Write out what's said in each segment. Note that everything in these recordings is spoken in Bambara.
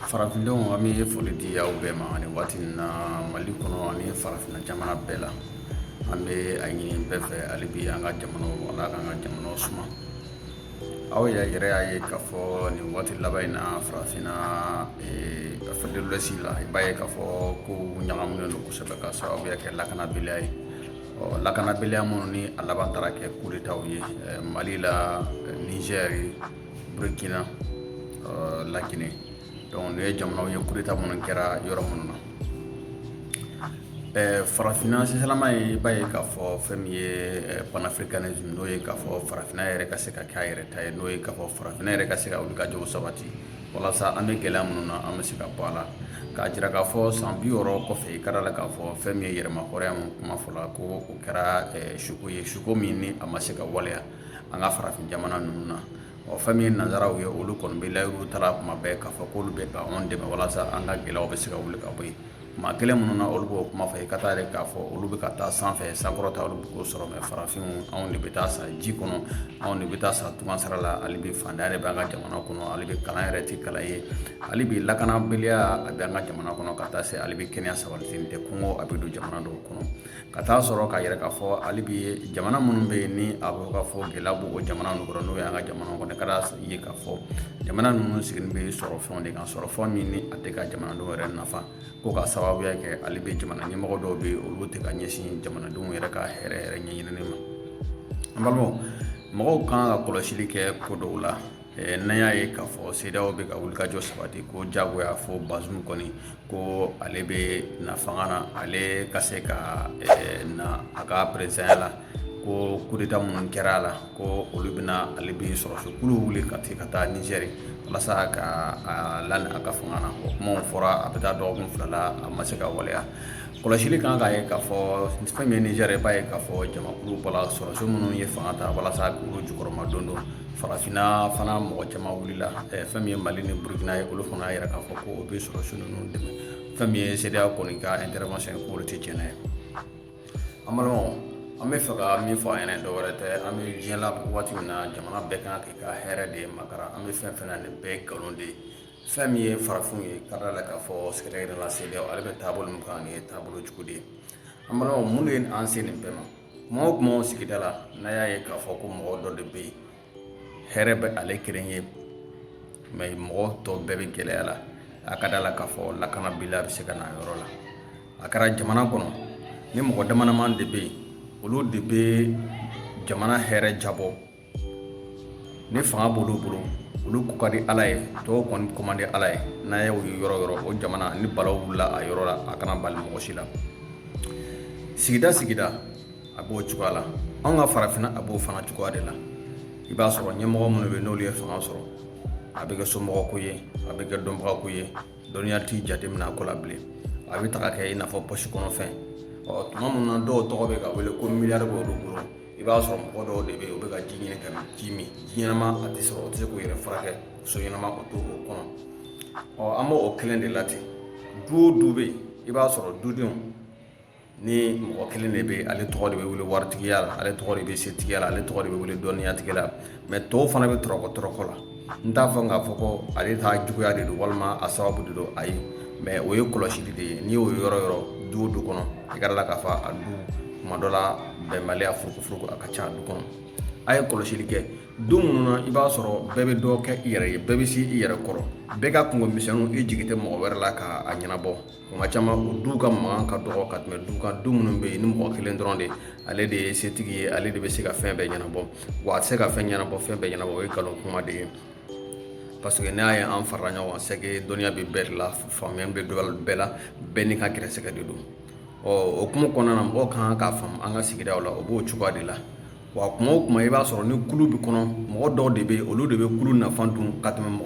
Farafindenw an bɛ foli di aw bɛɛ ma nin waati in na Mali kɔnɔ ani farafinna jamana bɛɛ la. An bɛ a ɲini bɛɛ fɛ hali bi an ka jamanaw Ala k'an ka jamanaw suma. Aw yɛrɛ y'a ye k'a fɔ nin waati laban in na farafinna Afrique de l'Ouest la i b'a ye k'a fɔ ko ɲagaminen don kosɛbɛ ka sababuya kɛ lakanabaliya ye. Lakanabaliya minnu ni a laban taara kɛ coup d'État ye Mali la, Niger, Burkina, la Guinée. Donc ne ye jamanaw ye coup d'État minnu kɛra yɔrɔ minnu na. Farafinna sisalama ye i b'a ye k'a fɔ fɛn min ye panafricanisme n'o ye k'a fɔ farafinna yɛrɛ ka se ka kɛ a yɛrɛ ta ye, n'o ye k'a fɔ farafinna yɛrɛ ka se ka wuli ka jɔw sabati walasa an bɛ gɛlɛya minnu na an bɛ se ka bɔ a la. K'a jira k'a fɔ san 60 kɔfɛ i ka d'a la k'a fɔ fɛn min ye yɛrɛma hɔrɔnya min kuma fɔla ko o kɛra suko ye, suko min ni a ma se ka waleya an ka farafin jamana ninnu na. Fɛn min ye nanzaraw ye olu kɔni bɛ layiru tala kuma bɛɛ k'a fɔ k'olu bɛ ka anw dɛmɛ walasa an ka gɛlɛyaw bɛ se ka wuli ka bɔ yen. Maa kelen minnu na olu b'o kuma fɔ i ka taa yɛrɛ k'a fɔ olu bɛ ka taa sanfɛ sankɔrɔta olu bɛ k'o sɔrɔ mɛ farafinw anw de bɛ taa sa ji kɔnɔ, anw de bɛ taa sa tumansara la, hali bi fantanya de bɛ an ka jamana kɔnɔ, hali bi kalan yɛrɛ tɛ kalan ye, hali bi lakanabaliya a bɛ an ka jamana kɔnɔ ka taa se hali bi kɛnɛya sabatili tɛ, kɔngɔ a bɛ don jamana dɔw kɔnɔ ka taa sɔrɔ k'a yɛrɛ k'a fɔ hali bi jamana minnu bɛ yen ni a bɛ ka fɔ gɛlɛya b'o o jamana ninnu kɔrɔ n'o ye an ka jamana kɔnɔ ka d'a ye k'a fɔ jamana ninnu sigilen bɛ sɔrɔ fɛnw de kan, sɔrɔ fɛn min ni a tɛ ka jamanadenw yɛrɛ nafa ko ka sababuya kɛ hali bi jamana ɲɛmɔgɔ dɔw bɛ yen olu tɛ ka ɲɛsin jamanadenw yɛrɛ ka hɛrɛ yɛrɛ ɲɛɲinini ma. An balimaw, mɔgɔw kan ka kɔlɔsili kɛ ko dɔw la n'an y'a ye k'a fɔ CEDEAO bɛ ka wulikajɔ sabati ko jagoya fo Bazoum kɔni ko ale bɛ na fanga na, ale ka se ka na a ka présidentiya la, ko coup d'État minnu kɛra a la ko olu bɛna ale bɛ sɔrɔsokulu wuli ka taa Niger walasa ka lani a ka fanga na. O kumaw fɔra a bɛ taa dɔgɔkun 2 la a ma se ka waleya. Kɔlɔsili kan k'a ye k'a fɔ fɛn min ye Niger i b'a ye k'a fɔ jamakulu bɔra sɔrɔso minnu ye fanga ta walasa k'olu jukɔrɔma don farafinna fana mɔgɔ caman wulila fɛn min ye Mali ni Burkina ye olu fana y'a yira k'a fɔ ko o bɛ sɔrɔso ninnu dɛmɛ. Fɛn min ye CEDEAO kɔni ka intervention ye k'olu tɛ tiɲɛ ye. An balimaw, an bɛ fɛ ka min fɔ a ɲɛna dɔwɛrɛ tɛ, an bɛ diɲɛ la waati min na jamana bɛɛ kan k'i ka hɛrɛ de makara, an bɛ fɛn fɛn na nin bɛɛ ye nkalon de ye. Fɛn min ye farafinw ye ka d'a la k'a fɔ secrétaire la CEDEAO ale bɛ taabolo min kan nin ye taabolo jugu de ye. An balimaw, mun de ye an se nin bɛɛ ma? Kuma o kuma sigida la n'a y'a ye k'a fɔ ko mɔgɔ dɔ de bɛ yen hɛrɛ bɛ ale kelen ye mɛ mɔgɔ tɔw bɛɛ bɛ gɛlɛya la, a ka d'a la k'a fɔ lakanabaliya bɛ se ka na yɔrɔ la. A kɛra jamana kɔnɔ ni mɔgɔ damadama de bɛ yen olu de bɛ jamana hɛrɛ jabɔ, ni fanga b'olu bolo olu ko ka di Ala ye, tɔw kɔni ko man di Ala ye. N'a ye o yɔrɔ yɔrɔ o jamana ni balaw wulila a yɔrɔ la a kana bali mɔgɔ si la. Sigida a b'o cogoya la, anw ka farafinna a b'o fana cogoya de la. I b'a sɔrɔ ɲɛmɔgɔ minnu bɛ yen n'olu ye fanga sɔrɔ a bɛ kɛ somɔgɔ ko ye, a bɛ kɛ dɔnbaga ko ye, dɔnniya t'i jateminɛ a ko la bilen, a bɛ taga kɛ i n'a fɔ poche kɔnɔfɛn. Tuma min na dɔw tɔgɔ bɛ ka wele ko miliyari b'olu bolo, i b'a sɔrɔ mɔgɔ dɔw de bɛ yen u bɛ ka ji ɲini ka ji min, ji ɲɛnama a tɛ sɔrɔ, o tɛ se k'o yɛrɛ furakɛ, so ɲɛnama o to o kɔnɔ. An b'o kelen de la ten. Du o du bɛ yen i b'a sɔrɔ dudenw ni mɔgɔ kelen de bɛ ale tɔgɔ de bɛ wele waritigiya la, ale tɔgɔ de bɛ setigiya la, ale tɔgɔ de bɛ wele dɔnniyatigi la, mɛ tɔw fana bɛ tɔrɔkɔ la. N t'a fɔ k'a fɔ ko ale ta juguya de don walima a sababu de don, ayi, mɛ o ye kɔlɔsili de ye. N'i y'o yɔrɔ du o du kɔnɔ i ka d'a la k'a fɔ a du kuma dɔ la bɛnbaliya furukufuruku a ka ca a du kɔnɔ. A ye kɔlɔsili kɛ du minnu na i b'a sɔrɔ bɛɛ bɛ dɔ kɛ i yɛrɛ ye, bɛɛ bɛ se i yɛrɛ kɔrɔ, bɛɛ ka kungo misɛnninw i jigi tɛ mɔgɔ wɛrɛ la k'a ɲɛnabɔ. Kuma caman o du ka mankan ka dɔgɔ ka tɛmɛ du kan. Du minnu bɛ yen ni mɔgɔ kelen dɔrɔn de ale de ye setigi ye, ale de bɛ se ka fɛn bɛɛ ɲɛnabɔ, wa a tɛ se ka fɛn ɲɛnabɔ fɛn bɛɛ ɲɛnabɔ, o ye nkalon kuma de ye. Parce que n'a ye an farala ɲɔgɔn kan c'est que dɔnniya bɛ bɛɛ de la, faamuyali bɛ bɛɛ la, bɛɛ n'i ka gɛrɛsɛgɛ de don. O kuma kɔnɔna na mɔgɔw kan k'a faamu an ka sigidaw la o b'o cogoya de la. Wa kuma o kuma i b'a sɔrɔ ni kulu bɛ kɔnɔ mɔgɔ dɔw de bɛ yen olu de bɛ kulu nafa dun ka tɛmɛ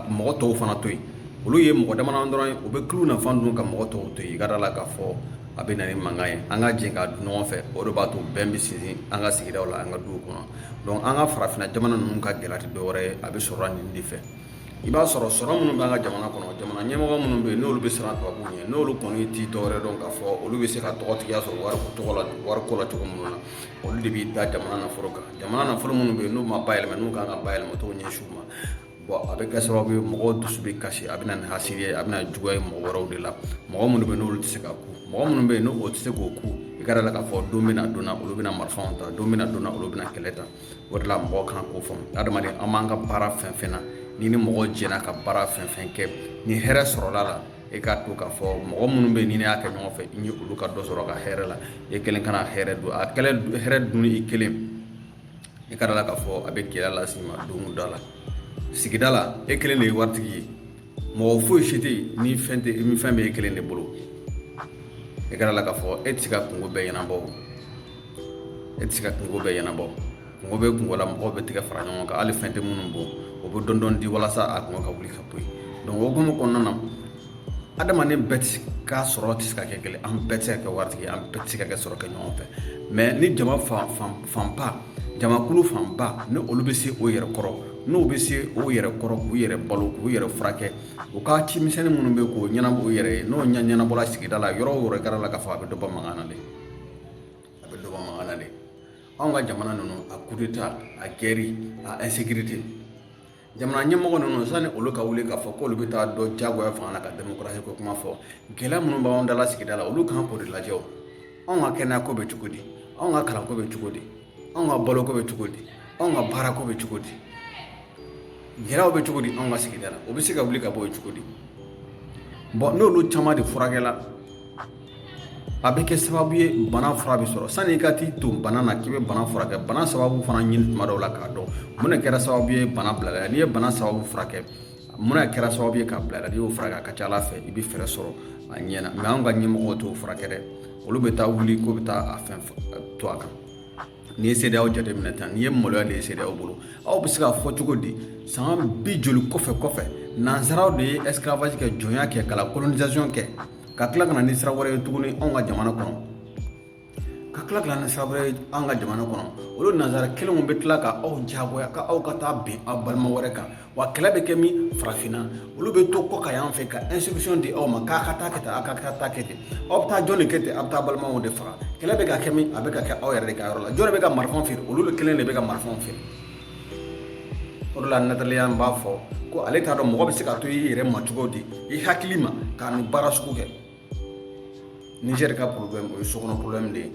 mɔgɔ tɔw fana to yen. Olu ye mɔgɔ damadɔ dɔrɔn ye u bɛ kulu nafa dun ka mɔgɔ tɔw to yen. I ka d'a la k'a fɔ a bɛ na ni mankan ye. An ka jɛ ka dun ɲɔgɔn fɛ, o de b'a to bɛn bɛ sinsin an ka sigidaw la, an ka duw kɔnɔ. Donc an ka farafinna jamana ninnu ka gɛlɛya tɛ dɔwɛrɛ ye, a bɛ sɔrɔ nin de fɛ. I b'a sɔrɔ sɔrɔ minnu b'an ka jamana kɔnɔ, jamana ɲɛmɔgɔ minnu bɛ yen n'olu bɛ siran tubabuw ɲɛ, n'olu kɔni tɛ dɔwɛrɛ dɔn k'a fɔ olu bɛ se ka tɔgɔtigiya sɔrɔ wariko la cogo minnu na, olu de bɛ da jamana nafolo kan. Jamana nafolo minnu bɛ yen n'u ma bayɛlɛma, n'u kan ka bayɛlɛma t'o ɲɛsin u ma. bon a bɛ kɛ sababu ye mɔgɔw dusu bɛ kasi a bɛ na ni hasidi ye a bɛ na juguya ye mɔgɔ wɛrɛw de la mɔgɔ minnu bɛ yen n'olu tɛ se ka ku mɔgɔ minnu bɛ yen n'o tɛ se k'o ku i ka da la k'a fɔ don bɛna don na olu bɛna marifanw ta don bɛna don na olu bɛna kɛlɛ ta o de la mɔgɔw kan k'o faamu adamaden an b'an ka baara fɛn fɛn na ni mɔgɔ jɛra ka baara fɛn fɛn kɛ ni hɛrɛ sɔrɔla la e k'a to k'a fɔ mɔgɔ minnu bɛ yen ni ne y'a kɛ ɲɔgɔn fɛ i ni olu ka dɔ sɔrɔ ka hɛrɛ la e kelen kana hɛrɛ don a hɛrɛ dun i kelen i ka da la k'a fɔ a bɛ gɛlɛya lase i ma don o da la sigida la e kelen de ye waritigi ye mɔgɔ foyi si tɛ yen ni fɛn bɛ e kelen de bolo e ka da la k'a fɔ e tɛ se ka kungo bɛɛ ɲɛnabɔ e tɛ se ka kungo bɛɛ ɲɛnabɔ kungo bɛ kungo la mɔgɔw bɛ tigɛ fara ɲɔgɔn kan hali fɛn tɛ minnu bɔ o bɛ dɔn dɔn di walasa a kungo ka wuli ka bɔ yen donc o hukumu kɔnɔna na adamaden bɛɛ tɛ se k'a sɔrɔ tɛ se ka kɛ kelen an bɛɛ tɛ se ka kɛ waritigi an bɛɛ tɛ se ka kɛ sɔrɔ kɛ ɲɔgɔn fɛ mais ni jama fanba jamakulu fanba ni olu bɛ se o yɛrɛ kɔrɔ n'u bɛ se o yɛrɛ kɔrɔ k'u yɛrɛ balo k'u yɛrɛ furakɛ u ka cimisɛnnin minnu bɛ k'o ɲɛnabɔ u yɛrɛ ye n'o ɲɛnabɔla sigida la yɔrɔ o yɔrɔ kɛra la k'a fɔ a bɛ dɔ bɔ mankan na de a bɛ dɔ bɔ mankan na de anw ka jamana ninnu a coup d'état a guerre a insécurité jamana ɲɛmɔgɔ ninnu sani olu ka wuli k'a fɔ k'olu bɛ taa dɔ jagoya fanga na ka démocratie ko kuma fɔ gɛlɛya minnu b'anw dala sigida la olu kan k'o de lajɛ o anw ka kɛnɛyako bɛ cogo di anw ka kalanko bɛ cogo di anw ka baloko bɛ cogo di anw ka baarako bɛ cogo di gɛlɛyaw bɛ cogo di anw ka sigida la o bɛ se ka wuli ka bɔ yen cogo di bon n'olu caman de furakɛla a bɛ kɛ sababu ye bana fura bɛ sɔrɔ sani i ka t'i to bana na k'i bɛ bana furakɛ bana sababu fana ɲini tuma dɔw la k'a dɔn mun de kɛra sababu ye bana bilala la n'i ye bana sababu furakɛ mun de kɛra sababu ye k'a bila la n'i y'o furakɛ a ka ca ala fɛ i bɛ fɛɛrɛ sɔrɔ a ɲɛ na mais anw ka ɲɛmɔgɔw t'o furakɛ dɛ olu bɛ taa wuli k'o bɛ taa a fɛn to a kan n'i ye CEDEAO jateminɛ tan n'i ye maloya de ye CEDEAO bolo aw bɛ se k'a fɔ cogo di san bi joli kɔfɛ nanzaraw de ye esclavage kɛ jɔnya kɛ ka la colonisation kɛ ka tila ka na ni sira wɛrɛ ye tuguni anw ka jamana kɔnɔ ka tila ka na ni sira wɛrɛ ye anw ka jamana kɔnɔ olu nanzara kelenw bɛ tila ka aw jagoya ka aw ka taa bin aw balima wɛrɛ kan wa kɛlɛ bɛ kɛ min farafinna olu bɛ to kɔ ka y'an fɛ ka instruction di aw ma k'a ka taa kɛ tan a ka taa kɛ ten aw bɛ taa jɔn de kɛ ten a bɛ taa balimaw de faga kɛlɛ bɛ ka kɛ min a bɛ ka kɛ aw yɛrɛ de ka yɔrɔ la jɔn de bɛ ka marifaw feere olu de kelen de bɛ ka marifaw feere o de la Nataliya n b'a fɔ ko ale t'a dɔn mɔgɔ bɛ se ka to i yɛrɛ ma cogo di i hakili ma k'a ni baara sugu kɛ Niger ka problème o ye sokɔnɔ problème de ye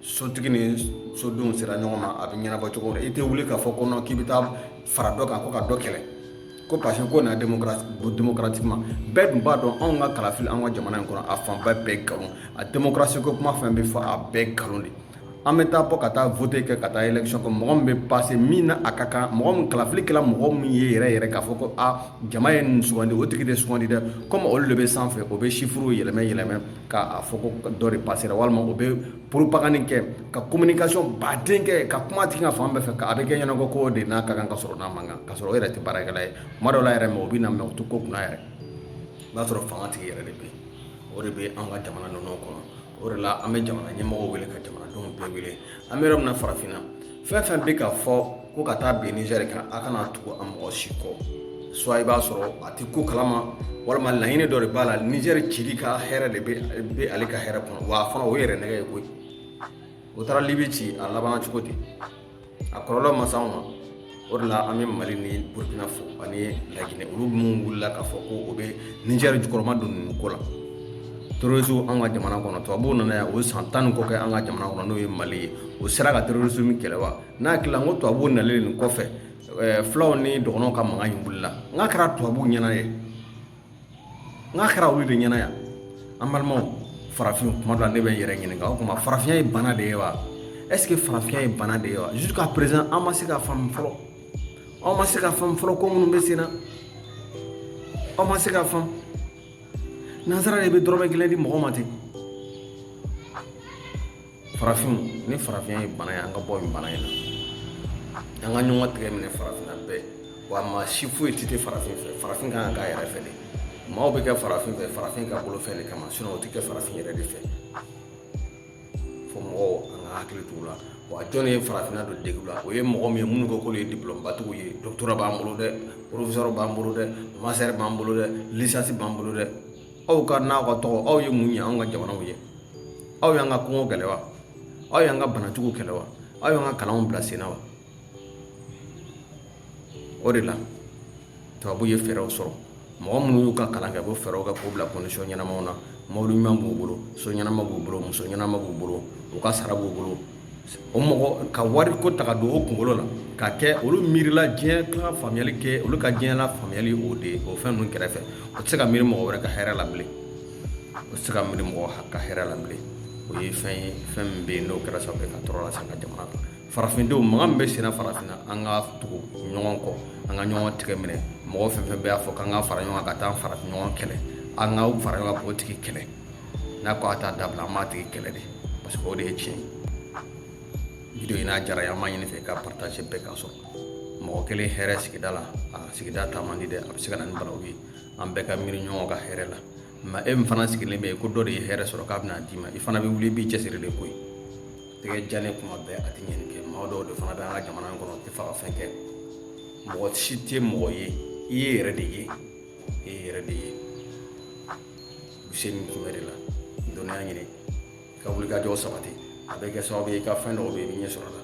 sotigi ni sodenw sera ɲɔgɔn ma a bɛ ɲɛnabɔ cogo di i tɛ wuli k'a fɔ ko non k'i bɛ taa fara dɔ kan ko ka dɔ kɛlɛ ko parce que ko na démocratiquement bɛɛ dun b'a dɔn anw ka kalafili an ka jamana in kɔnɔ a fanba bɛɛ nkalon a démocratie ko kuma fɛn bɛ fɔ a bɛɛ nkalon de an bɛ taa bɔ ka taa voter kɛ ka taa élection kɛ mɔgɔ min bɛ passer min na a ka kan mɔgɔ min kalafili kɛla mɔgɔ min ye yɛrɛ k'a fɔ ko jama ye nin sugandi o tigi de sugandi dɛ comme olu de bɛ sanfɛ o bɛ chiffres yɛlɛmɛ k'a fɔ ko dɔ de passera walima o bɛ propagande kɛ ka communication baden kɛ ka kuma tigi ka fan bɛɛ fɛ a bɛ kɛ ɲɛna ko de n'a ka kan ka sɔrɔ n'a man kan ka sɔrɔ o yɛrɛ tɛ baarakɛla ye tuma dɔw la yɛrɛ mɛ o bɛ na mɛ o tɛ ko kunna yɛrɛ o b'a sɔrɔ fanga tigi yɛrɛ de bɛ yen o de bɛ an ka jamana ninnu kɔnɔ o de la an bɛ jamana ɲɛmɔgɔw wele ka jamanadenw bɛɛ wele an bɛ yɔrɔ min na farafinna fɛn fɛn bɛ ka fɔ ko ka taa bin Niger kan a kana tugu a mɔgɔ si kɔ soit i b'a sɔrɔ a tɛ ko kalama walima laɲini dɔ de b'a la Niger cili ka hɛrɛ de bɛ ale ka hɛrɛ kɔnɔ wa fana o yɛrɛ nɛgɛ ye koyi o taara Libi ci a labanna cogo di a kɔlɔlɔ ma s'anw ma o de la an bɛ Mali ni Burkina fo ani Laginɛ olu minnu wulila k'a fɔ ko o bɛ Niger jukɔrɔma don nin ko la terrorisme an ka jamana kɔnɔ tubabuw nana yan o san 10 kɔ kɛ an ka jamana kɔnɔ n'o ye Mali ye o sera ka terrorisme kɛlɛ wa n'a hakili la n ko tubabuw nalen nin kɔfɛ fulaw ni dɔgɔnɔw ka mankan in wulila n k'a kɛra tubabuw ɲɛna ye n k'a kɛra olu de ɲɛna yan an balimaw farafin kuma dɔ la ne bɛ n yɛrɛ ɲininka o kuma farafinya ye bana de ye wa est-ce que farafinya ye bana de ye wa jusqu'à présent an ma se ka faamu fɔlɔ aw ma se ka faamu fɔlɔ ko minnu bɛ sen na aw ma se ka faamu nanzara de bɛ dɔrɔmɛ kelen di mɔgɔ ma ten farafinw ni farafinya ye bana ye an ka bɔ nin bana in na an ka ɲɔgɔn tigɛ minɛ farafinna bɛɛ wa maa si foyi tɛ farafin fɛ farafin kan ka k'a yɛrɛ fɛ de maaw bɛ kɛ farafin fɛ farafin ka bolo fɛn de kama sinon o tɛ kɛ farafin yɛrɛ de fɛ fo mɔgɔw an ka hakili t'o la wa jɔn ye farafinna don degu la o ye mɔgɔ min ye minnu ko k'olu ye diplôme batigiw ye doctorat b'an bolo dɛ professeur b'an bolo dɛ master b'an bolo dɛ licence b'an bolo dɛ aw ka n'aw ka tɔgɔ aw ye mun ye an ka jamanaw ye aw y'an ka kɔngɔ kɛlɛ wa aw y'an ka banajugu kɛlɛ wa aw y'an ka kalanw bila sen na wa o de la tubabu ye fɛɛrɛw sɔrɔ mɔgɔ minnu y'u ka kalan kɛ ko fɛɛrɛw ka k'u bila condition ɲɛnamaw na mobili ɲuman b'u bolo so ɲɛnama b'u bolo muso ɲɛnama b'u bolo u ka sara b'u bolo o mɔgɔ ka wari ko ta ka don o kunkolo la ka kɛ olu miirila diɲɛ ka faamuyali kɛ olu ka diɲɛ la faamuyali o de o fɛn ninnu kɛrɛfɛ o tɛ se ka miiri mɔgɔ wɛrɛ ka hɛrɛ la bilen o tɛ se ka miiri mɔgɔ ka hɛrɛ la bilen o ye fɛn ye fɛn min bɛ yen n'o kɛra sababu ye ka tɔɔrɔ lase an ka jamana kan farafindenw mankan min bɛ senna farafinna an ka tugu ɲɔgɔn kɔ an ka ɲɔgɔn tigɛ minɛ mɔgɔ fɛn fɛn bɛ y'a fɔ k'an ka fara ɲɔgɔn kan ka taa farafin ɲɔgɔn kɛlɛ an ka fara ɲɔgɔn kan k'o tigi kɛlɛ n'a ko a t'a dabila an b'a tigi kɛlɛ de parce que o de ye tiɲɛ ye video in n'a diyara ye an b'a ɲini fɛ ka partage bɛɛ k'a sɔrɔ mɔgɔ kelen hɛrɛ sigida la a sigida taa man di dɛ a bɛ se ka na ni balawu ye an bɛɛ ka miiri ɲɔgɔn ka hɛrɛ la mais e min fana sigilen bɛ yen ko dɔ de ye hɛrɛ sɔrɔ k'a bɛna d'i ma i fana bɛ wuli i b'i cɛsiri de koyi tɛgɛ jalen kuma bɛɛ a tɛ ɲɛni kɛ maa dɔw de fana bɛ an ka jamana in kɔnɔ u tɛ fɛ ka fɛn kɛ mɔgɔ si tɛ mɔgɔ ye i ye yɛrɛ de ye i ye yɛrɛ de ye Useni tun bɛ de la dɔnniya ɲini ka wuli ka jɔ sabati a bɛ kɛ sababu ye i ka fɛn dɔw bɛ yen i bɛ ɲɛ sɔrɔ a la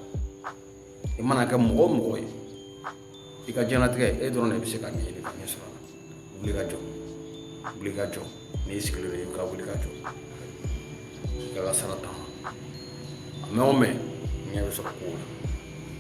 i mana kɛ mɔgɔ o mɔgɔ ye i ka diɲɛlatigɛ e dɔrɔn de bɛ se ka ɲɛ ka ɲɛ sɔrɔ a la wuli ka jɔ n'i sigilen don i ka wuli ka jɔ i ka sara taama a mɛn o mɛn ɲɛ bɛ sɔrɔ kow la